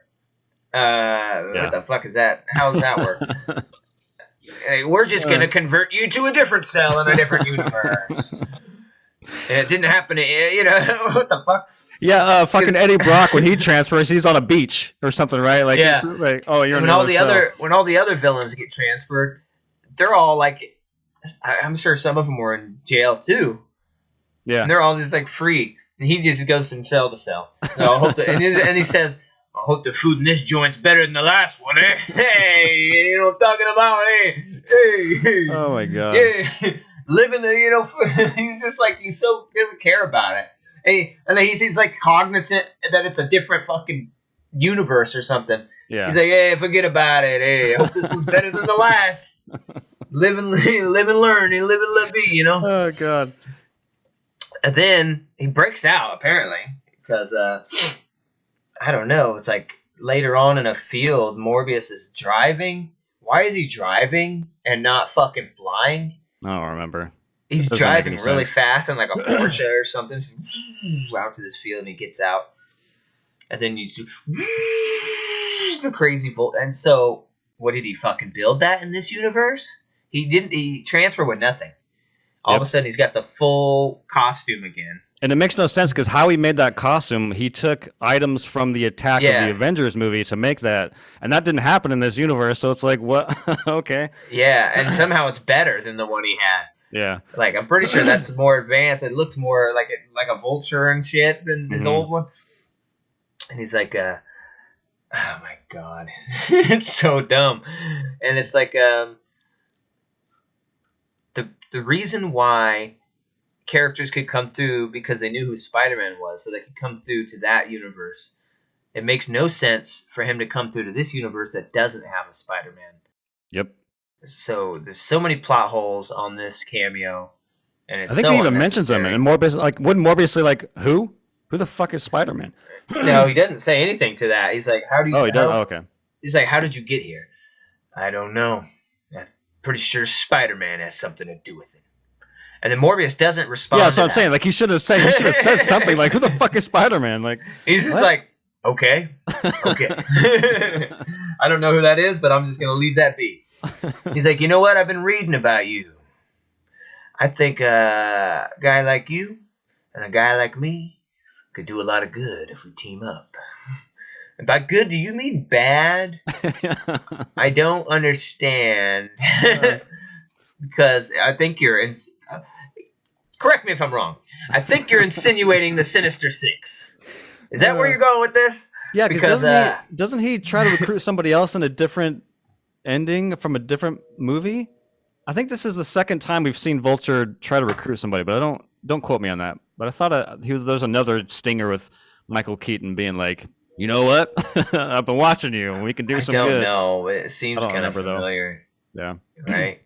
What the fuck is that? How does that work? Hey, we're just going to convert you to a different cell in a different universe. And it didn't happen to what the fuck? Yeah, fucking Eddie Brock, when he transfers, he's on a beach or something, right? Like, yeah. Like, oh, you're when all the other villains get transferred, they're all like, I'm sure some of them were in jail too. Yeah, and they're all just like free, and he just goes from cell to cell. So I hope and he says, "I hope the food in this joint's better than the last one, eh? Hey, you know what I'm talking about, hey. Oh my god. Yeah, living he's just like he doesn't care about it. And he's like cognizant that it's a different fucking universe or something. Yeah. He's like, hey, forget about it. Hey, I hope this one's better than the last. Live and learn, and live and let be, Oh god. And then he breaks out apparently because I don't know. It's like later on in a field, Morbius is driving. Why is he driving and not fucking flying? I don't remember. He's driving really fast in like a Porsche or something, out to this field, and he gets out. And then you see the crazy volt. And so, what did he fucking build that in this universe? He didn't. He transferred with nothing. All of a sudden, he's got the full costume again. And it makes no sense because how he made that costume, he took items from the Attack of the Avengers movie to make that. And that didn't happen in this universe, so it's like, what? Okay. Yeah, and somehow it's better than the one he had. Yeah. Like, I'm pretty sure that's more advanced. It looks more like a vulture and shit than his old one. And he's like, oh my god. It's so dumb. And it's like, the reason why characters could come through because they knew who Spider-Man was, so they could come through to that universe. It makes no sense for him to come through to this universe that doesn't have a Spider-Man. Yep. So there's so many plot holes on this cameo, and it's I think he even mentions him, and Morbius wouldn't Morbius say like who? Who the fuck is Spider-Man? No, he doesn't say anything to that. He's like, how do you? Oh, he does. Oh, okay. He's like, how did you get here? I don't know. I'm pretty sure Spider-Man has something to do with it. And then Morbius doesn't respond. Yeah, that's what I'm saying. Like he should have said something. Like who the fuck is Spider-Man? Like he's just like, okay. I don't know who that is, but I'm just gonna leave that be. He's like, you know what? I've been reading about you. I think a guy like you and a guy like me could do a lot of good if we team up. And by good, do you mean bad? I don't understand. Because I think you're correct me if I'm wrong. I think you're insinuating the Sinister Six. Is that where you're going with this? Yeah, because doesn't he try to recruit somebody else in a different ending from a different movie? I think this is the second time we've seen Vulture try to recruit somebody, but don't quote me on that. But I thought there's another stinger with Michael Keaton being like, you know what? I've been watching you, and we can do some good. I don't know. It seems kind of familiar. Though. Yeah. Right.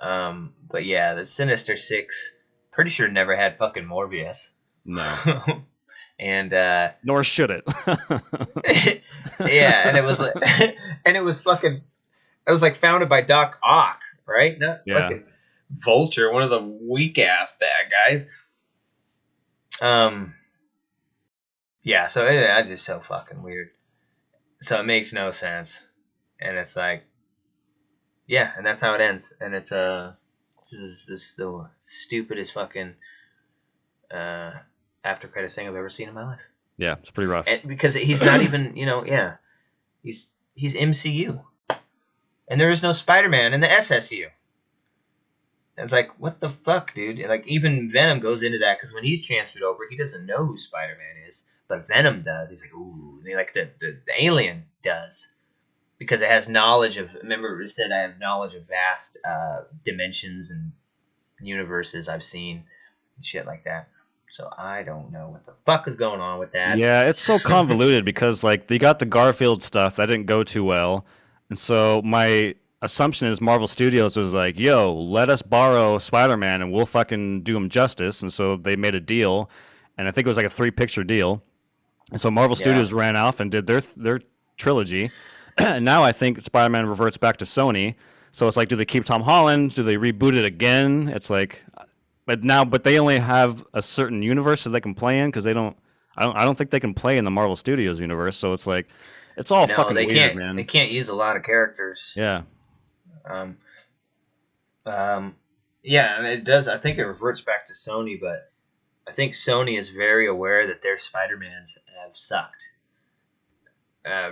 But yeah, the Sinister Six, pretty sure never had fucking Morbius. No. And Nor should it. yeah, and it was like, and it was fucking, it was like founded by Doc Ock, right? Not Yeah. fucking Vulture, one of the weak ass bad guys. Yeah, so it's just so fucking weird. So it makes no sense, and it's like, yeah, and that's how it ends, and it's this is the stupidest fucking after credit thing I've ever seen in my life. Yeah, it's pretty rough. And because he's not even, yeah, he's MCU, and there is no Spider-Man in the SSU. It's like, what the fuck, dude? Like, even Venom goes into that because when he's transferred over, he doesn't know who Spider-Man is, but Venom does. He's like, ooh, and like the alien does because it has knowledge of. Remember, it said I have knowledge of vast dimensions and universes I've seen, and shit like that. So I don't know what the fuck is going on with that. Yeah, it's so convoluted because like they got the Garfield stuff that didn't go too well, and so my assumption is Marvel Studios was like, "Yo, let us borrow Spider-Man and we'll fucking do him justice." And so they made a deal, and I think it was like a 3-picture deal. And so Marvel Studios ran off and did their trilogy. And now I think Spider-Man reverts back to Sony. So it's like, do they keep Tom Holland? Do they reboot it again? It's like, but they only have a certain universe that they can play in because they don't. I don't think they can play in the Marvel Studios universe. So it's like, it's all fucking they weird, can't, man. They can't use a lot of characters. Yeah. Yeah, and it does. I think it reverts back to Sony, but I think Sony is very aware that their Spider-Mans have sucked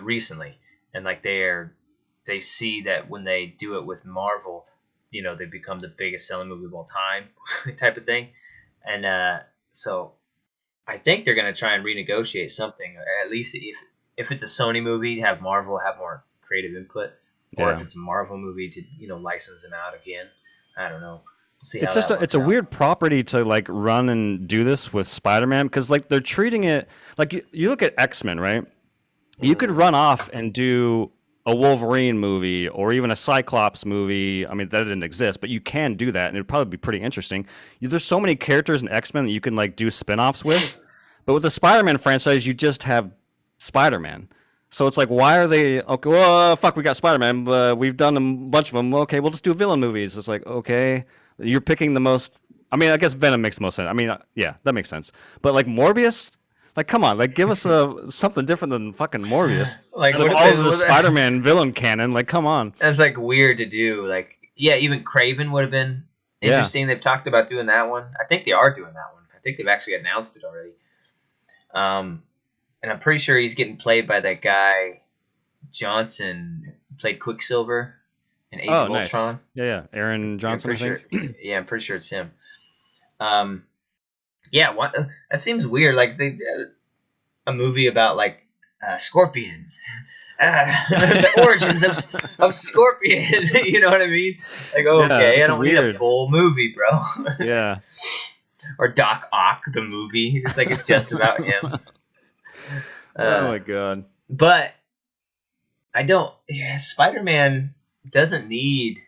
recently, and like they see that when they do it with Marvel, they become the biggest selling movie of all time, type of thing, and so I think they're gonna try and renegotiate something, or at least if it's a Sony movie, have Marvel have more creative input, or if it's a Marvel movie to license them out again. I don't know. See it's just it's a weird property to like run and do this with Spider-Man because like they're treating it like you look at X-Men, right? You could run off and do a Wolverine movie or even a Cyclops movie. I mean, that didn't exist, but you can do that, and it'd probably be pretty interesting. There's so many characters in X-Men that you can like do spin-offs with, but with the Spider-Man franchise, you just have Spider-Man. So it's like, why are they okay? Well, fuck, we got Spider-Man, but we've done a bunch of them. Okay, we'll just do villain movies. It's like, okay, you're picking the most. I mean, I guess Venom makes the most sense. I mean, yeah, that makes sense. But like Morbius, like, come on, like, give us something different than fucking Morbius. Like, what all of the Spider-Man villain canon, like, come on. That's like weird to do. Like, yeah, even Craven would have been interesting. Yeah. They've talked about doing that one. I think they are doing that one. I think they've actually announced it already. And I'm pretty sure he's getting played by that guy Johnson, who played Quicksilver in Age of Ultron. Yeah, Aaron Johnson. Yeah, I'm pretty sure it's him. Yeah, that seems weird. Like they did a movie about like Scorpion, the origins of Scorpion. You know what I mean? Like, okay, I don't need a full movie, bro. Yeah. Or Doc Ock, the movie. It's like it's just about him. Oh my god! But I don't. Yeah, Spider-Man doesn't need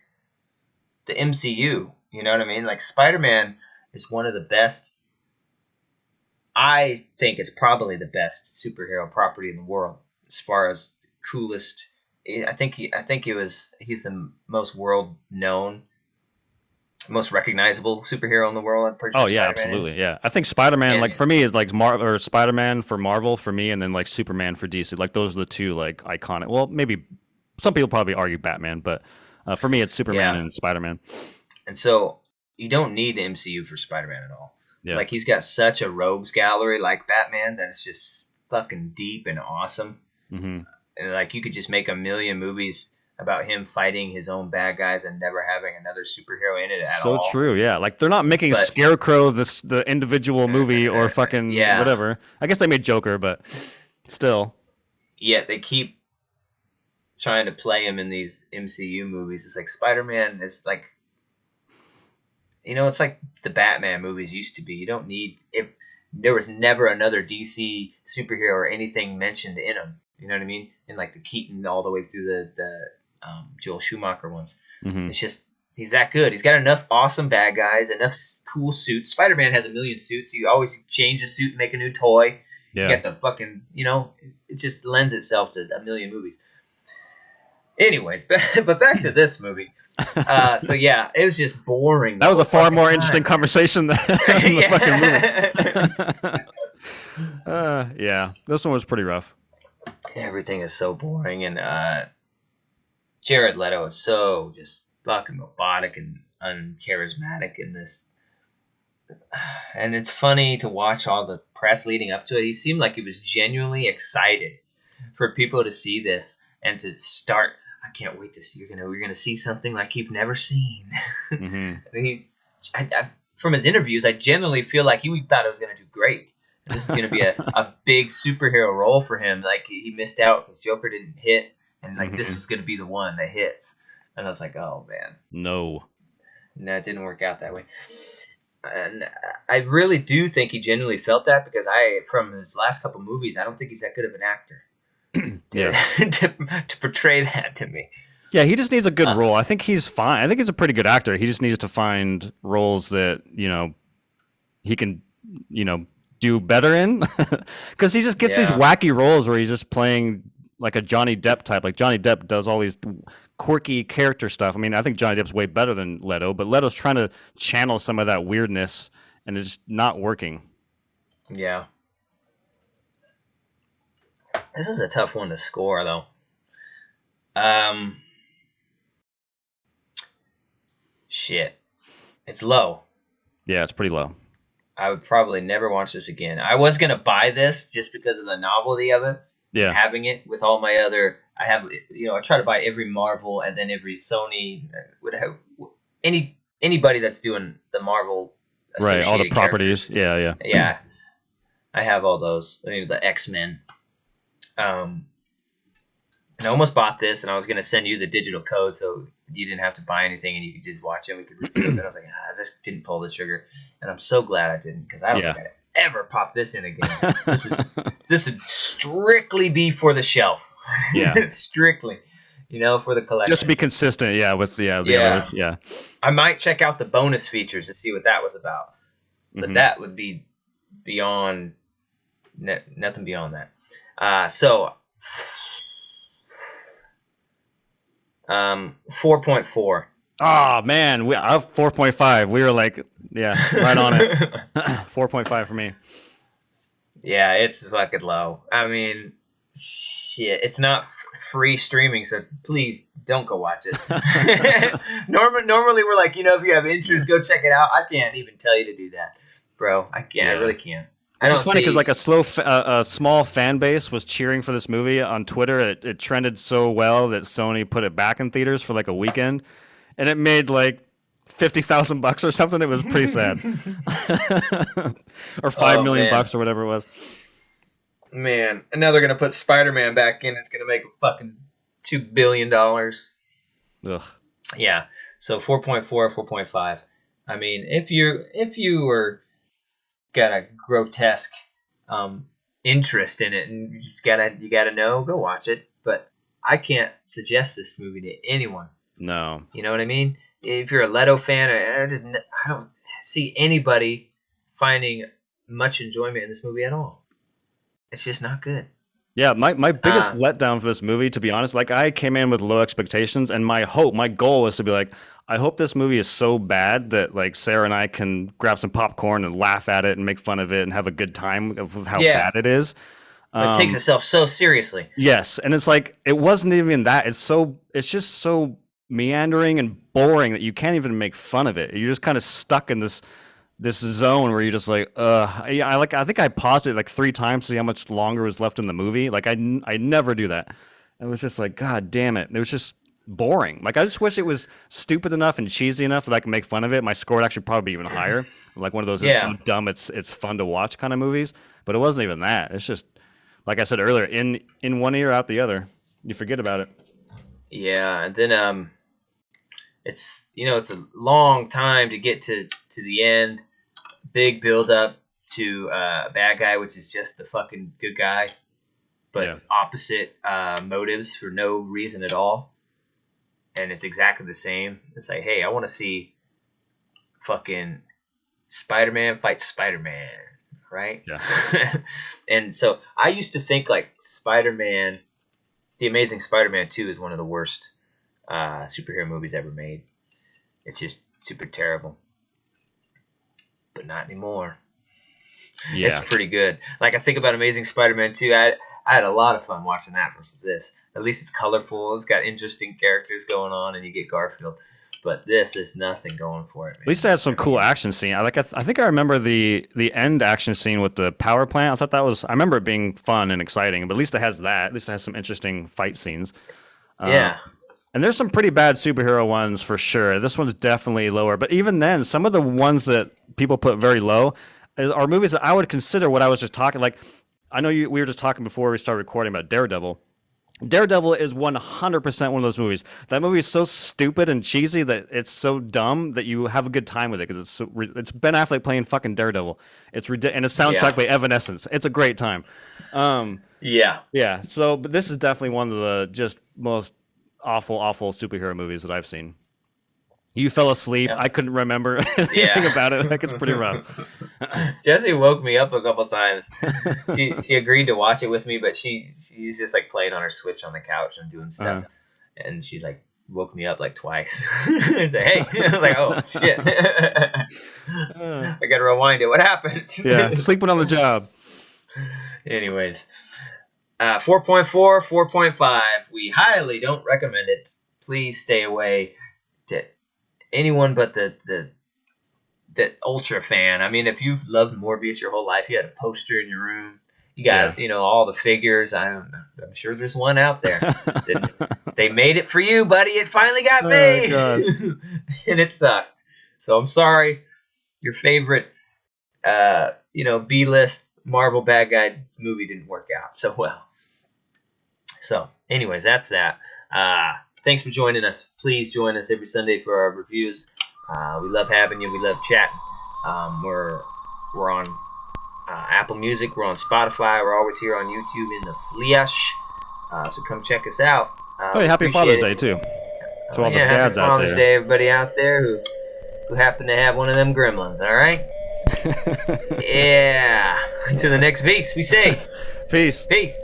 the MCU. You know what I mean? Like Spider-Man is one of the best. I think it's probably the best superhero property in the world as far as coolest. I think he's the most world known, most recognizable superhero in the world. I'm pretty sure. Oh yeah, Spider-Man absolutely. Is. Yeah, I think Spider-Man, like for me, is like or Spider-Man for Marvel for me, and then like Superman for DC. Like those are the two like iconic. Well, maybe some people probably argue Batman, but for me, it's Superman and Spider-Man. And so you don't need the MCU for Spider-Man at all. Yeah. Like he's got such a rogues gallery like Batman that it's just fucking deep and awesome. Mm-hmm. And like you could just make a million movies about him fighting his own bad guys and never having another superhero in it at all. So true, yeah. Like they're not making Scarecrow the individual movie or fucking whatever. I guess they made Joker, but still. Yeah, they keep trying to play him in these MCU movies. It's like Spider-Man is like, it's like the Batman movies used to be. You don't need, if there was never another DC superhero or anything mentioned in them. You know what I mean? And like the Keaton all the way through the Joel Schumacher ones. Mm-hmm. It's just, he's that good. He's got enough awesome bad guys, enough cool suits. Spider-Man has a million suits. You always change a suit and make a new toy. You Yeah. got the fucking, it just lends itself to a million movies. Anyways, but back to this movie. So yeah, it was just boring. That was a far more interesting conversation than the fucking movie. Yeah, this one was pretty rough. Everything is so boring, and Jared Leto is so just fucking robotic and uncharismatic in this. And it's funny to watch all the press leading up to it. He seemed like he was genuinely excited for people to see this and to start. I can't wait to see. You're gonna see something like you've never seen. Mm-hmm. From his interviews, I genuinely feel like he thought it was gonna do great. This is gonna be a big superhero role for him. Like he missed out because Joker didn't hit, and like this was gonna be the one that hits. And I was like, oh man, no, it didn't work out that way. And I really do think he genuinely felt that because from his last couple movies, I don't think he's that good of an actor to portray that to me. Yeah, he just needs a good role. I think he's fine. I think he's a pretty good actor. He just needs to find roles that, he can, do better in. Because he just gets these wacky roles where he's just playing like a Johnny Depp type. Like Johnny Depp does all these quirky character stuff. I mean, I think Johnny Depp's way better than Leto, but Leto's trying to channel some of that weirdness, and it's not working. Yeah. This is a tough one to score, though. Shit. It's low. Yeah, it's pretty low. I would probably never watch this again. I was going to buy this just because of the novelty of it. Yeah. Having it with all my other... I have, I try to buy every Marvel and then every Sony. Anybody that's doing the Marvel... Right, all the properties. Yeah. Yeah. I have all those. The X-Men. And I almost bought this, and I was going to send you the digital code so you didn't have to buy anything and you could just watch it. We could review it. And I was like, I just didn't pull the trigger. And I'm so glad I didn't, because I don't think I'd ever pop this in again. This would strictly be for the shelf. Yeah. Strictly, for the collection. Just to be consistent, with the others. Yeah. I might check out the bonus features to see what that was about. But that would be beyond, nothing beyond that. So... 4.4. Oh man, I have 4.5. We were like, right on it. 4.5 for me. Yeah, it's fucking low. I mean, shit, it's not free streaming, so please don't go watch it. Normally we're like, if you have interest, go check it out. I can't even tell you to do that, bro. I can't. I really can't. It's funny because like a small fan base was cheering for this movie on Twitter. It trended so well that Sony put it back in theaters for like a weekend, and it made like $50,000 or something. It was pretty sad, or $5 million or whatever it was. Man, and now they're gonna put Spider-Man back in. It's gonna make a fucking $2 billion. Ugh. Yeah. So 4.4, 4.5. I mean, if you were got a grotesque interest in it, and you gotta know, go watch it. But I can't suggest this movie to anyone. No. You know what I mean? If you're a Leto fan, I don't see anybody finding much enjoyment in this movie at all. It's just not good. Yeah, my biggest letdown for this movie, to be honest, like I came in with low expectations, and my goal was to be like, I hope this movie is so bad that like Sarah and I can grab some popcorn and laugh at it and make fun of it and have a good time of how bad it is. It takes itself so seriously. Yes, and it's like it wasn't even that. It's just so meandering and boring that you can't even make fun of it. You're just kind of stuck in this zone where you're just like, I think I paused it like 3 times to see how much longer was left in the movie. Like I never do that. It was just like, God damn it. It was just boring. Like I just wish it was stupid enough and cheesy enough that I can make fun of it. My score would actually probably be even higher. Like one of those it's so dumb it's fun to watch kind of movies. But it wasn't even that. It's just, like I said earlier, in one ear, out the other. You forget about it. Yeah, and then it's it's a long time to get to the end. Big build up to a bad guy, which is just the fucking good guy, but opposite motives for no reason at all. And it's exactly the same. It's like, hey, I want to see fucking Spider-Man fight Spider-Man, right? Yeah. And so I used to think like Spider-Man, The Amazing Spider-Man 2 is one of the worst superhero movies ever made. It's just super terrible. But not anymore. Yeah. It's pretty good. Like I think about Amazing Spider-Man 2, I had a lot of fun watching that versus this. At least it's colorful. It's got interesting characters going on, and you get Garfield. But this is nothing going for it, man. At least it has some cool action scene. I think I remember the end action scene with the power plant. I remember it being fun and exciting. But at least it has that. At least it has some interesting fight scenes. Yeah. And there's some pretty bad superhero ones for sure. This one's definitely lower. But even then, some of the ones that people put very low are movies that I would consider what I was just talking. Like, I know we were just talking before we started recording about Daredevil. Daredevil is 100% one of those movies. That movie is so stupid and cheesy that it's so dumb that you have a good time with it because it's Ben Affleck playing fucking Daredevil. It's ridiculous, and it's soundtrack by Evanescence. It's a great time. Yeah. So, but this is definitely one of the just most awful superhero movies that I've seen. You fell asleep. I couldn't remember anything about it. Like, it's pretty rough. Jesse woke me up a couple times. She agreed to watch it with me, but she's just like playing on her Switch on the couch and doing stuff. And she like woke me up like twice. I said, "Hey," I was like, "Oh shit!" I gotta rewind it. What happened? Sleeping on the job. Anyways, 4.4, 4.5. We highly don't recommend it. Please stay away to anyone but the ultra fan. I mean, if you've loved Morbius your whole life, you had a poster in your room, you got all the figures. I'm sure there's one out there. They made it for you, buddy. It finally got made, and it sucked. So I'm sorry. Your favorite, B-list Marvel bad guy movie didn't work out so well. So, anyways, that's that. Thanks for joining us. Please join us every Sunday for our reviews. We love having you. We love chatting. We're on Apple Music. We're on Spotify. We're always here on YouTube in the flesh. So come check us out. Happy Father's Day, too. To all the dads out there. Happy Father's Day, everybody out there who happen to have one of them gremlins, all right? Yeah. Until the next piece, we say. Peace. Peace.